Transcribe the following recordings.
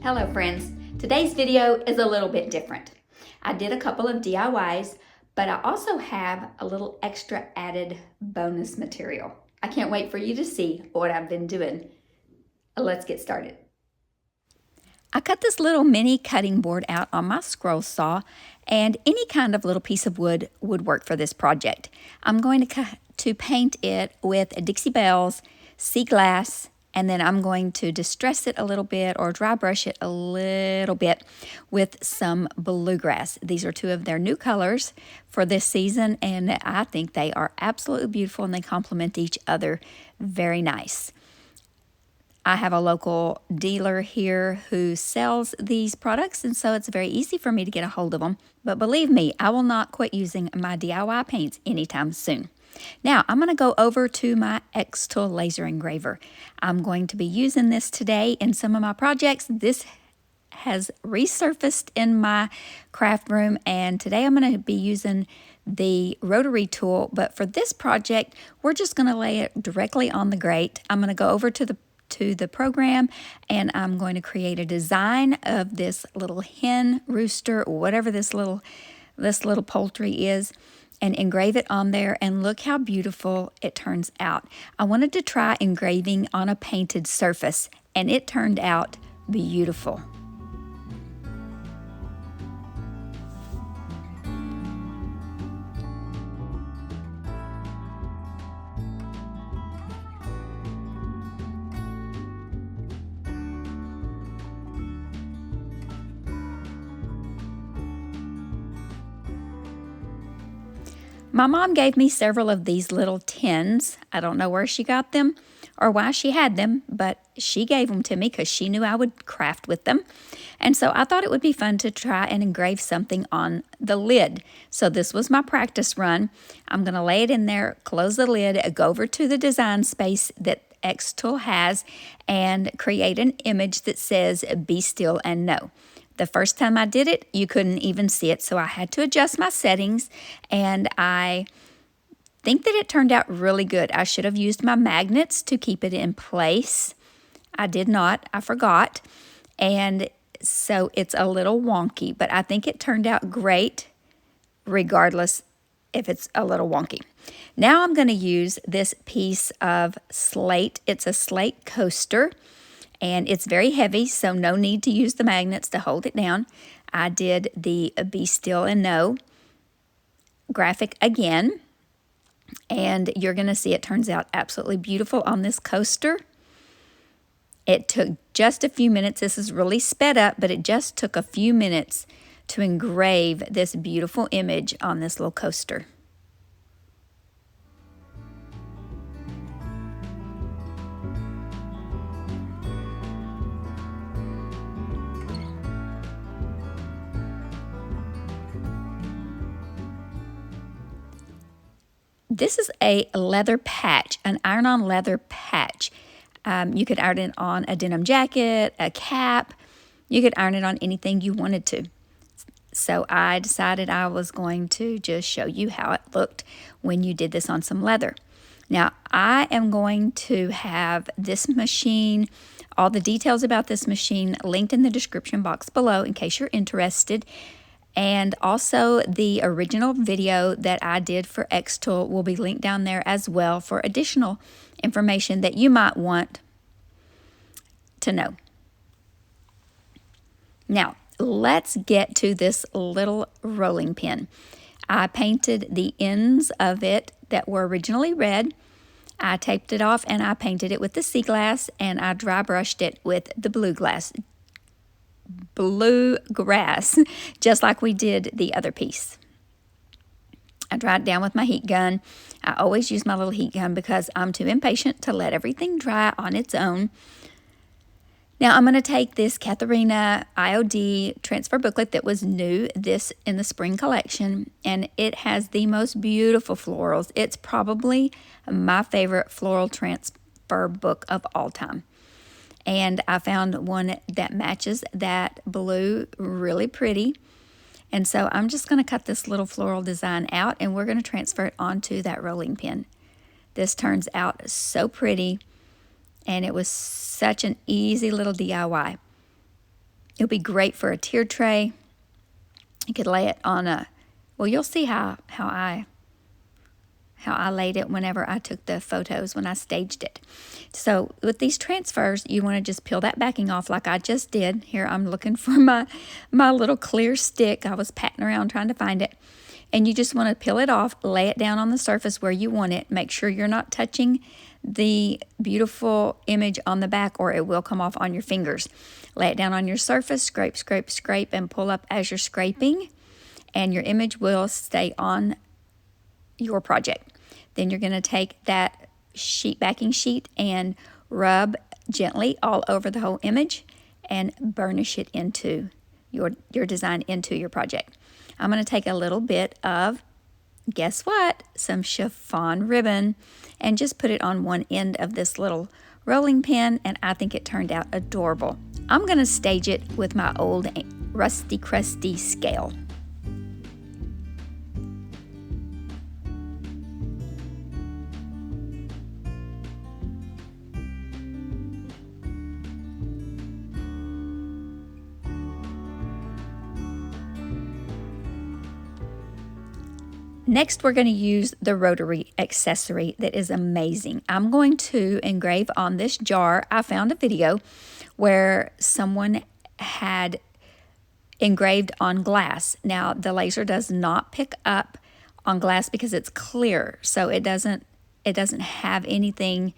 Hello friends, today's video is a little bit different. I did a couple of DIYs, but I also have a little extra added bonus material. I can't wait for you to see what I've been doing. Let's get started. I cut this little mini cutting board out on my scroll saw, and any kind of little piece of wood would work for this project. I'm going to paint it with Dixie Bells, sea glass, and then I'm going to distress it a little bit or dry brush it a little bit with some bluegrass. These are two of their new colors for this season, and I think they are absolutely beautiful and they complement each other very nice. I have a local dealer here who sells these products, and so it's very easy for me to get a hold of them. But believe me, I will not quit using my DIY paints anytime soon. Now, I'm going to go over to my XTOOL laser engraver. I'm going to be using this today in some of my projects. This has resurfaced in my craft room, and today I'm going to be using the Rotary tool. But for this project, we're just going to lay it directly on the grate. I'm going to go over to the program, and I'm going to create a design of this little hen, rooster, or whatever this little poultry is, and engrave it on there, and look how beautiful it turns out. I wanted to try engraving on a painted surface, and it turned out beautiful. My mom gave me several of these little tins. I don't know where she got them or why she had them, but she gave them to me because she knew I would craft with them. And so I thought it would be fun to try and engrave something on the lid. So this was my practice run. I'm going to lay it in there, close the lid, go over to the design space that XTOOL has, and create an image that says, "Be still and know." The first time I did it, you couldn't even see it, so I had to adjust my settings, and I think that it turned out really good. I should have used my magnets to keep it in place. I did not. I forgot, and so it's a little wonky, but I think it turned out great regardless if it's a little wonky. Now I'm going to use this piece of slate. It's a slate coaster, and it's very heavy, so no need to use the magnets to hold it down. I did the Be Still and Know graphic again, and you're going to see it turns out absolutely beautiful on this coaster. It took just a few minutes. This is really sped up, but it just took a few minutes to engrave this beautiful image on this little coaster. This is a leather patch, an iron-on leather patch. You could iron it on a denim jacket, a cap. You could iron it on anything you wanted to. So I decided I was going to just show you how it looked when you did this on some leather. Now, I am going to have this machine, all the details about this machine linked in the description box below in case you're interested. And also the original video that I did for XTOOL will be linked down there as well for additional information that you might want to know. Now, let's get to this little rolling pin. I painted the ends of it that were originally red. I taped it off and I painted it with the sea glass, and I dry brushed it with the bluegrass, just like we did the other piece. I dried it down with my heat gun. I always use my little heat gun because I'm too impatient to let everything dry on its own. Now I'm going to take this Katharina IOD transfer booklet that was new in the spring collection, and it has the most beautiful florals. It's probably my favorite floral transfer book of all time. And I found one that matches that blue really pretty. And so I'm just going to cut this little floral design out, and we're going to transfer it onto that rolling pin. This turns out so pretty, and it was such an easy little DIY. It'll be great for a tier tray. You could lay it on a, well, you'll see how I laid it whenever I took the photos when I staged it. So with these transfers, you want to just peel that backing off like I just did. Here I'm looking for my little clear stick. I was patting around trying to find it. And you just want to peel it off, lay it down on the surface where you want it. Make sure you're not touching the beautiful image on the back or it will come off on your fingers. Lay it down on your surface, scrape, scrape, scrape, and pull up as you're scraping, and your image will stay on your project. Then you're going to take that backing sheet and rub gently all over the whole image and burnish it into your design into your project. I'm going to take a little bit of, guess what, some chiffon ribbon and just put it on one end of this little rolling pin, and I think it turned out adorable. I'm going to stage it with my old rusty crusty scale. Next, we're going to use the Rotary accessory that is amazing. I'm going to engrave on this jar. I found a video where someone had engraved on glass. Now, the laser does not pick up on glass because it's clear, so it doesn't have anything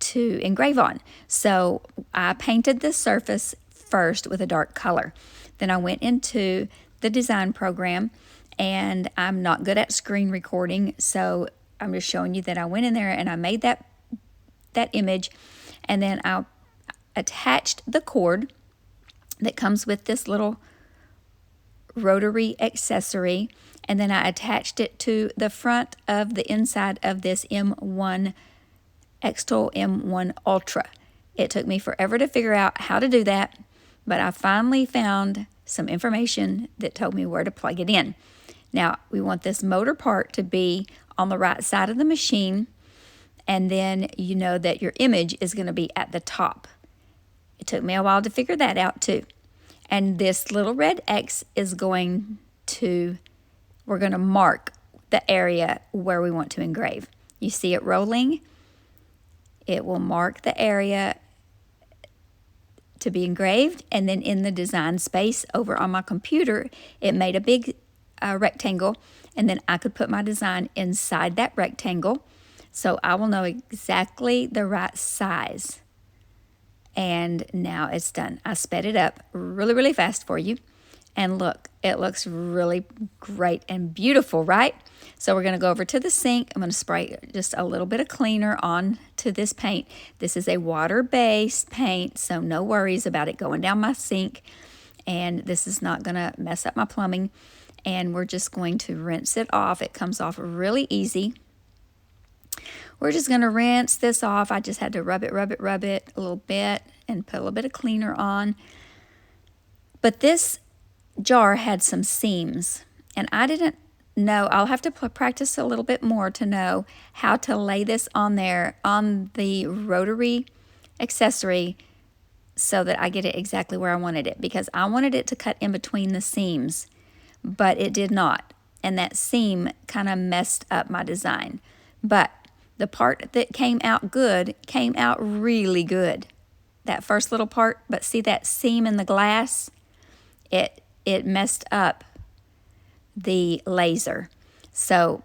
to engrave on. So I painted the surface first with a dark color. Then I went into the design program, and I'm not good at screen recording, so I'm just showing you that I went in there and I made that image, and then I attached the cord that comes with this little Rotary accessory, and then I attached it to the front of the inside of this XTOOL M1 Ultra. It took me forever to figure out how to do that, but I finally found some information that told me where to plug it in. Now, we want this motor part to be on the right side of the machine, and then you know that your image is going to be at the top. It took me a while to figure that out too. And this little red X is we're going to mark the area where we want to engrave. You see it rolling? It will mark the area to be engraved, and then in the design space over on my computer, it made a big rectangle, and then I could put my design inside that rectangle, so I will know exactly the right size. And now it's done. I sped it up really, really fast for you, and look, it looks really great and beautiful, right? So we're going to go over to the sink. I'm going to spray just a little bit of cleaner on to this paint. This is a water-based paint, so no worries about it going down my sink, and this is not going to mess up my plumbing. And we're just going to rinse it off. It comes off really easy. We're just going to rinse this off. I just had to rub it a little bit and put a little bit of cleaner on. But this jar had some seams, and I didn't know. I'll have to practice a little bit more to know how to lay this on there on the Rotary accessory so that I get it exactly where I wanted it, because I wanted it to cut in between the seams, but it did not, and that seam kind of messed up my design. But the part that came out good came out really good, that first little part. But see that seam in the glass? It messed up the laser. So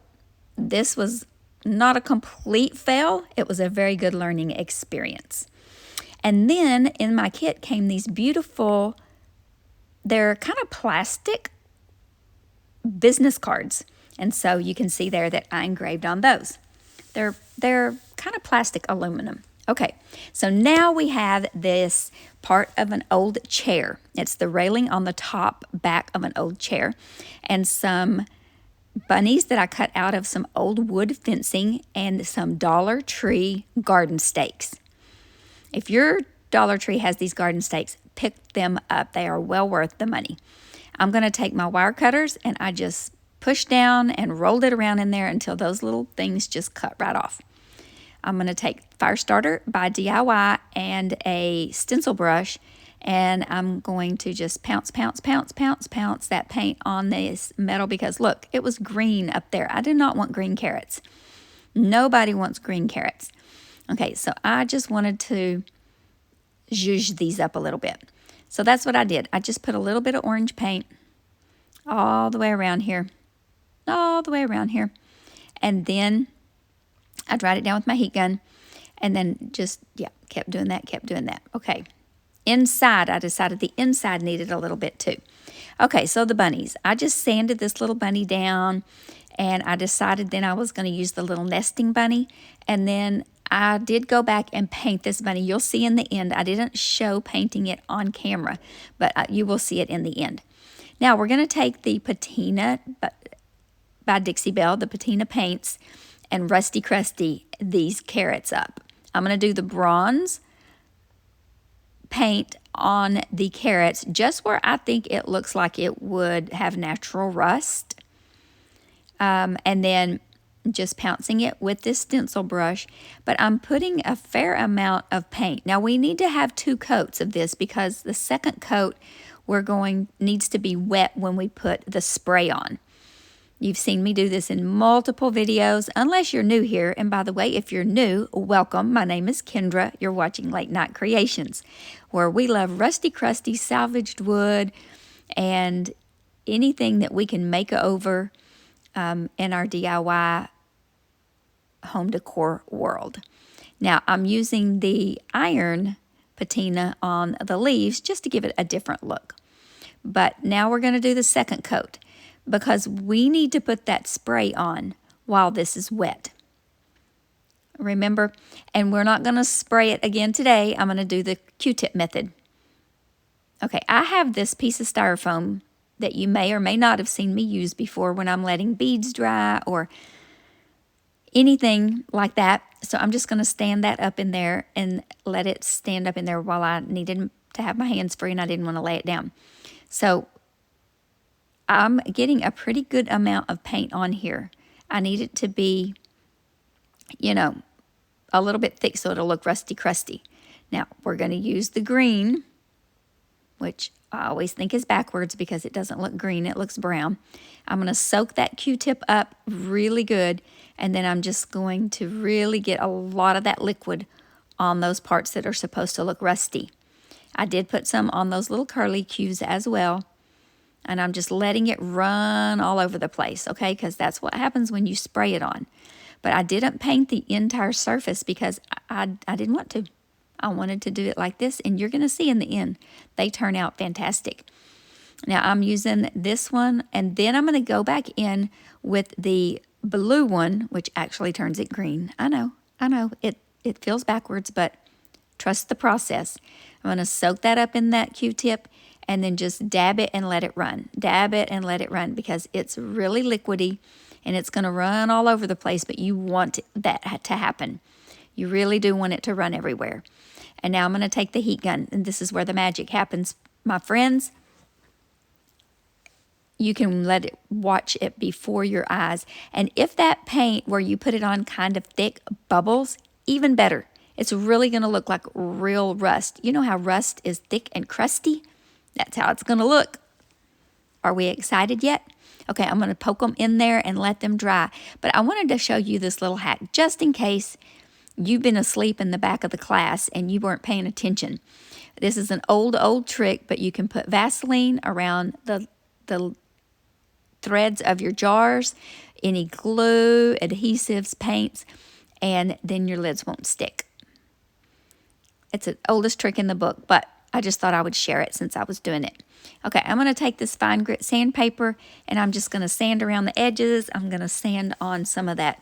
this was not a complete fail. It was a very good learning experience. And then in my kit came these beautiful, they're kind of plastic business cards, and so you can see there that I engraved on those. They're kind of plastic aluminum. Okay, so now we have this part of an old chair. It's the railing on the top back of an old chair, and some bunnies that I cut out of some old wood fencing, and some Dollar Tree garden stakes. If your Dollar Tree has these garden stakes, pick them up. They are well worth the money. I'm going to take my wire cutters, and I just pushed down and rolled it around in there until those little things just cut right off. I'm going to take Fire Starter by DIY and a stencil brush And I'm going to just pounce that paint on this metal because look, it was green up there. I do not want green carrots. Nobody wants green carrots. Okay, so I just wanted to zhuzh these up a little bit. So that's what I did. I just put a little bit of orange paint all the way around here. All the way around here. And then I dried it down with my heat gun. And then just, yeah, kept doing that. Okay. Inside, I decided the inside needed a little bit too. Okay, so the bunnies. I just sanded this little bunny down. And I decided then I was going to use the little nesting bunny. And then I did go back and paint this bunny. You'll see in the end. I didn't show painting it on camera, but you will see it in the end. Now we're going to take the patina by Dixie Belle, the patina paints, and Rusty Crusty these carrots up. I'm going to do the bronze paint on the carrots just where I think it looks like it would have natural rust. And then just pouncing it with this stencil brush, but I'm putting a fair amount of paint. Now we need to have 2 coats of this because the second coat needs to be wet when we put the spray on. You've seen me do this in multiple videos, unless you're new here. And by the way, if you're new, welcome. My name is Kendra. You're watching Late Night Creations, where we love rusty, crusty, salvaged wood, and anything that we can make over in our DIY home decor world. Now I'm using the iron patina on the leaves just to give it a different look. But now we're going to do the second coat because we need to put that spray on while this is wet. Remember? And we're not going to spray it again today. I'm going to do the Q-tip method. Okay, I have this piece of styrofoam that you may or may not have seen me use before when I'm letting beads dry or anything like that. So I'm just going to stand that up in there and let it stand up in there while I needed to have my hands free and I didn't want to lay it down. So I'm getting a pretty good amount of paint on here. I need it to be, a little bit thick so it'll look rusty crusty. Now we're going to use the green, which I always think is backwards because it doesn't look green, it looks brown. I'm going to soak that Q-tip up really good, and then I'm just going to really get a lot of that liquid on those parts that are supposed to look rusty. I did put some on those little curly Q's as well, and I'm just letting it run all over the place, okay, because that's what happens when you spray it on. But I didn't paint the entire surface because I didn't want to. I wanted to do it like this, and you're going to see in the end, they turn out fantastic. Now, I'm using this one, and then I'm going to go back in with the blue one, which actually turns it green. I know, it feels backwards, but trust the process. I'm going to soak that up in that Q-tip, and then just dab it and let it run. Dab it and let it run because it's really liquidy, and it's going to run all over the place, but you want that to happen. You really do want it to run everywhere. And now I'm going to take the heat gun, and this is where the magic happens, my friends. You can watch it before your eyes. And if that paint where you put it on kind of thick bubbles, even better. It's really going to look like real rust. You know how rust is thick and crusty? That's how it's going to look. Are we excited yet? Okay, I'm going to poke them in there and let them dry. But I wanted to show you this little hack just in case you've been asleep in the back of the class and you weren't paying attention. This is an old trick, but you can put Vaseline around the threads of your jars, any glue, adhesives, paints, and then your lids won't stick. It's the oldest trick in the book, but I just thought I would share it since I was doing it. Okay, I'm going to take this fine grit sandpaper, and I'm just going to sand around the edges. I'm going to sand on some of that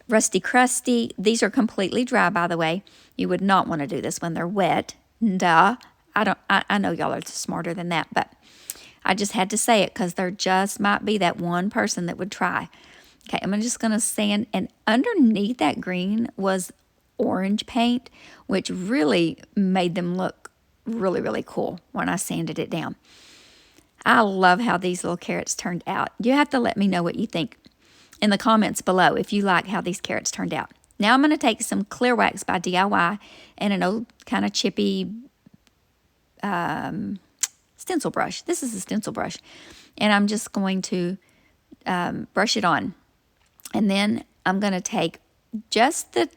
rusty crusty. These are completely dry, by the way. You would not want to do this when they're wet. Duh. I know y'all are smarter than that, but I just had to say it because there just might be that one person that would try. Okay, I'm just going to sand, and underneath that green was orange paint, which really made them look really, really cool when I sanded it down. I love how these little carrots turned out. You have to let me know what you think in the comments below if you like how these carrots turned out. Now I'm going to take some clear wax by DIY and an old kind of chippy stencil brush. This is a stencil brush. And I'm just going to brush it on. And then I'm going to take just the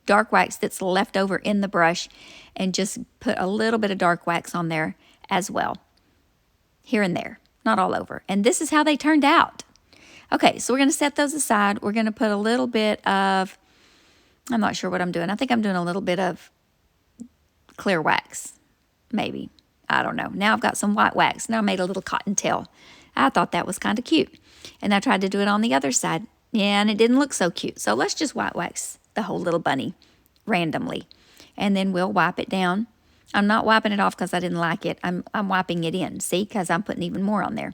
dark wax that's left over in the brush and just put a little bit of dark wax on there as well. Here and there, not all over. And this is how they turned out. Okay, so we're going to set those aside. We're going to put a little bit of, I'm not sure what I'm doing. I think I'm doing a little bit of clear wax, maybe. I don't know. Now I've got some white wax. Now I made a little cotton tail. I thought that was kind of cute. And I tried to do it on the other side. Yeah, and it didn't look so cute. So let's just white wax the whole little bunny randomly. And then we'll wipe it down. I'm not wiping it off because I didn't like it. I'm wiping it in, see, because I'm putting even more on there.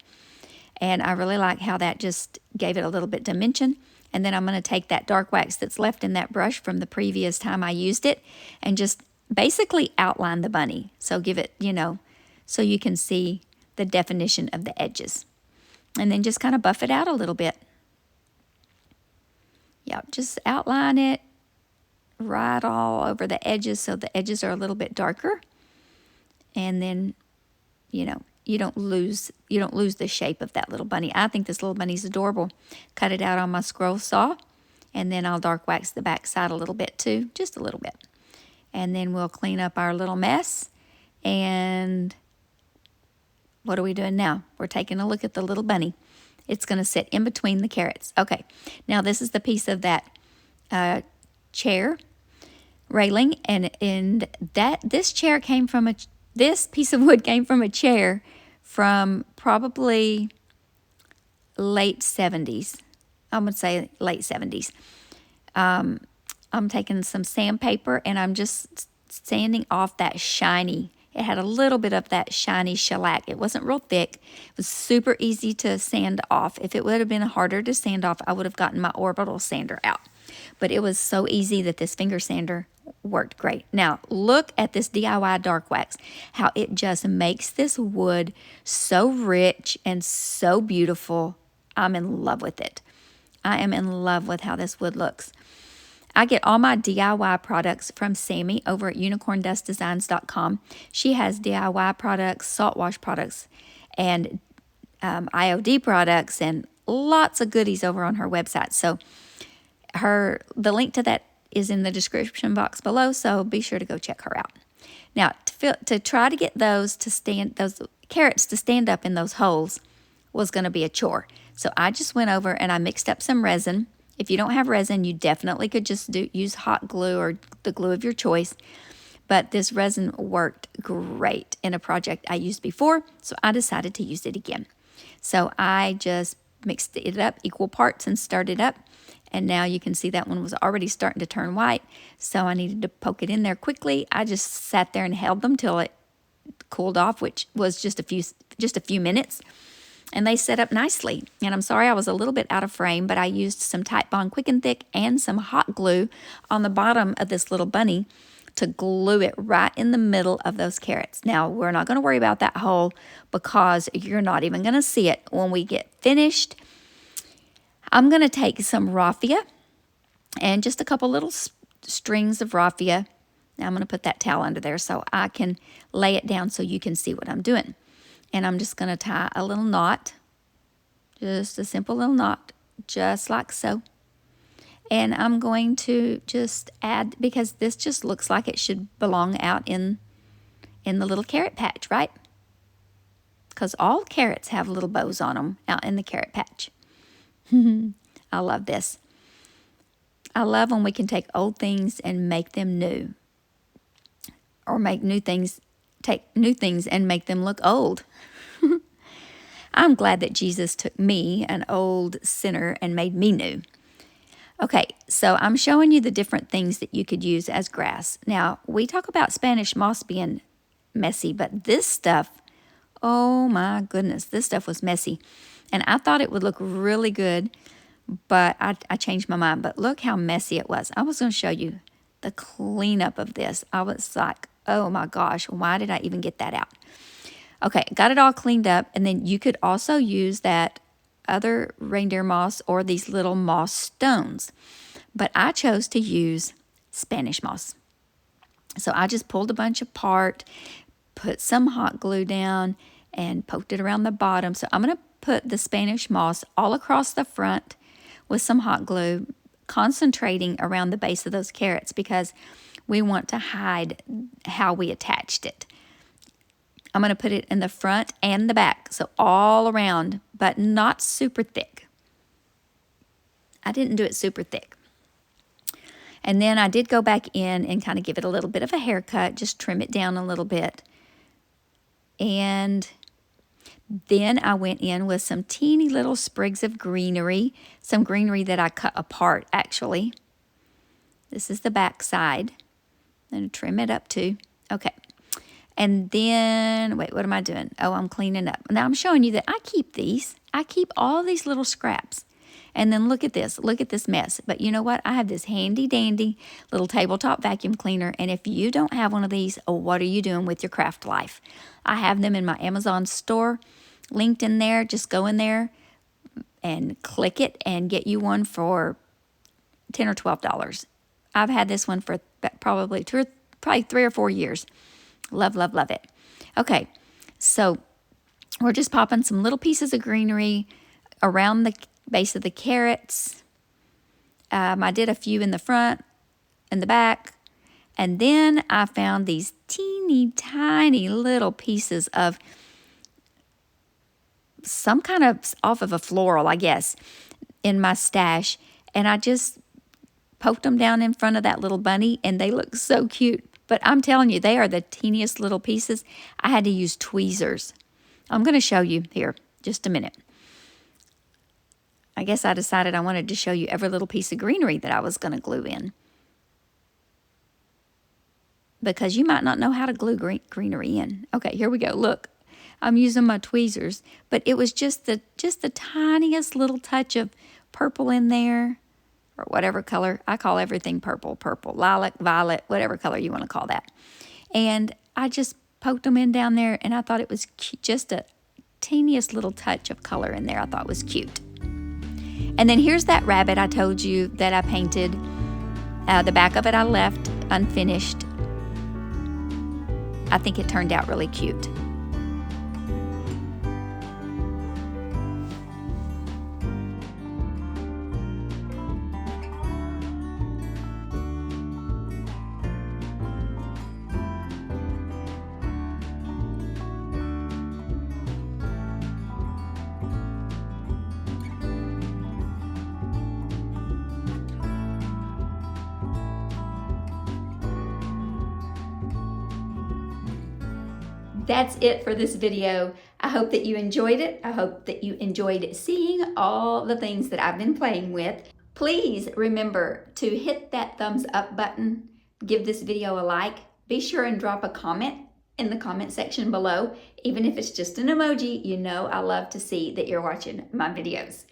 And I really like how that just gave it a little bit dimension. And then I'm going to take that dark wax that's left in that brush from the previous time I used it and just basically outline the bunny. So give it, so you can see the definition of the edges. And then just kind of buff it out a little bit. Yeah, just outline it right all over the edges so the edges are a little bit darker. And then, you don't lose the shape of that little bunny. I think this little bunny's adorable. Cut it out on my scroll saw, and then I'll dark wax the back side a little bit too, just a little bit. And then we'll clean up our little mess. And what are we doing now? We're taking a look at the little bunny. It's going to sit in between the carrots. Okay, now this is the piece of that chair railing, and that this piece of wood came from a chair from probably late 70s. I would say late 70s. I'm taking some sandpaper and I'm just sanding off that shiny. It had a little bit of that shiny shellac. It wasn't real thick. It was super easy to sand off. If it would have been harder to sand off, I would have gotten my orbital sander out. But it was so easy that this finger sander worked great. Now, look at this DIY dark wax, how it just makes this wood so rich and so beautiful. I'm in love with it. I am in love with how this wood looks. I get all my DIY products from Sammy over at unicorndustdesigns.com. She has DIY products, Saltwash products, and IOD products, and lots of goodies over on her website. So the link to that is in the description box below, so be sure to go check her out. Now, to try to get those carrots to stand up in those holes was going to be a chore. So I just went over and I mixed up some resin. If you don't have resin, you definitely could just use hot glue or the glue of your choice. But this resin worked great in a project I used before, so I decided to use it again. So I just mixed it up equal parts and stirred it up. And now you can see that one was already starting to turn white. So I needed to poke it in there quickly. I just sat there and held them till it cooled off, which was just a few minutes. And they set up nicely. And I'm sorry I was a little bit out of frame, but I used some Titebond Quick and Thick and some hot glue on the bottom of this little bunny to glue it right in the middle of those carrots. Now, we're not going to worry about that hole because you're not even going to see it when we get finished. I'm going to take some raffia and just a couple little strings of raffia. Now I'm going to put that towel under there so I can lay it down so you can see what I'm doing. And I'm just going to tie a little knot, just a simple little knot, just like so. And I'm going to just add, because this just looks like it should belong out in the little carrot patch, right? Because all carrots have little bows on them out in the carrot take old things and make them new. Or take new things and make them look old. I'm glad that Jesus took me, an old sinner, and made me new. Okay, so I'm showing you the different things that you could use as grass. Now, we talk about Spanish moss being messy, but this stuff, oh my goodness, this stuff was messy. And I thought it would look really good, but I changed my mind. But look how messy it was. I was going to show you the cleanup of this. I was like, oh my gosh, why did I even get that out? Okay, got it all cleaned up, and then you could also use that other reindeer moss or these little moss stones. But I chose to use Spanish moss. So I just pulled a bunch apart, put some hot glue down and poked it around the bottom. So I'm going to put the Spanish moss all across the front with some hot glue, concentrating around the base of those carrots because we want to hide how we attached it. I'm going to put it in the front and the back, so all around, but not super thick. I didn't do it super thick. And then I did go back in and kind of give it a little bit of a haircut, just trim it down a little bit. And then I went in with some teeny little sprigs of greenery, some greenery that I cut apart actually. This is the back side. I'm going to trim it up too. Okay. And then, wait, what am I doing? Oh, I'm cleaning up. Now I'm showing you that I keep these. I keep all these little scraps. And then look at this. Look at this mess. But you know what? I have this handy dandy little tabletop vacuum cleaner. And if you don't have one of these, oh, what are you doing with your craft life? I have them in my Amazon store linked in there. Just go in there and click it and get you one for $10 or $12. I've had this one for probably 3 or 4 years. Love, love, love it. Okay, so we're just popping some little pieces of greenery around the base of the carrots. I did a few in the front and the back. And then I found these teeny tiny little pieces of some kind of off of a floral, I guess, in my stash. And I just poked them down in front of that little bunny, and they look so cute. But I'm telling you, they are the teeniest little pieces. I had to use tweezers. I'm going to show you here, just a minute. I guess I decided I wanted to show you every little piece of greenery that I was going to glue in. Because you might not know how to glue greenery in. Okay, here we go. Look, I'm using my tweezers, but it was just the tiniest little touch of purple in there, or whatever color. I call everything purple, lilac, violet, whatever color you want to call that. And I just poked them in down there, and I thought it was cute, just a teeniest little touch of color in there I thought was cute. And then here's that rabbit I told you that I painted. The back of it I left unfinished. I think it turned out really cute. That's it for this video. I hope that you enjoyed it. I hope that you enjoyed seeing all the things that I've been playing with. Please remember to hit that thumbs up button, give this video a like. Be sure and drop a comment in the comment section below. Even if it's just an emoji, you know I love to see that you're watching my videos.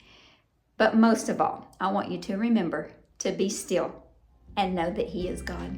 But most of all, I want you to remember to be still and know that He is God.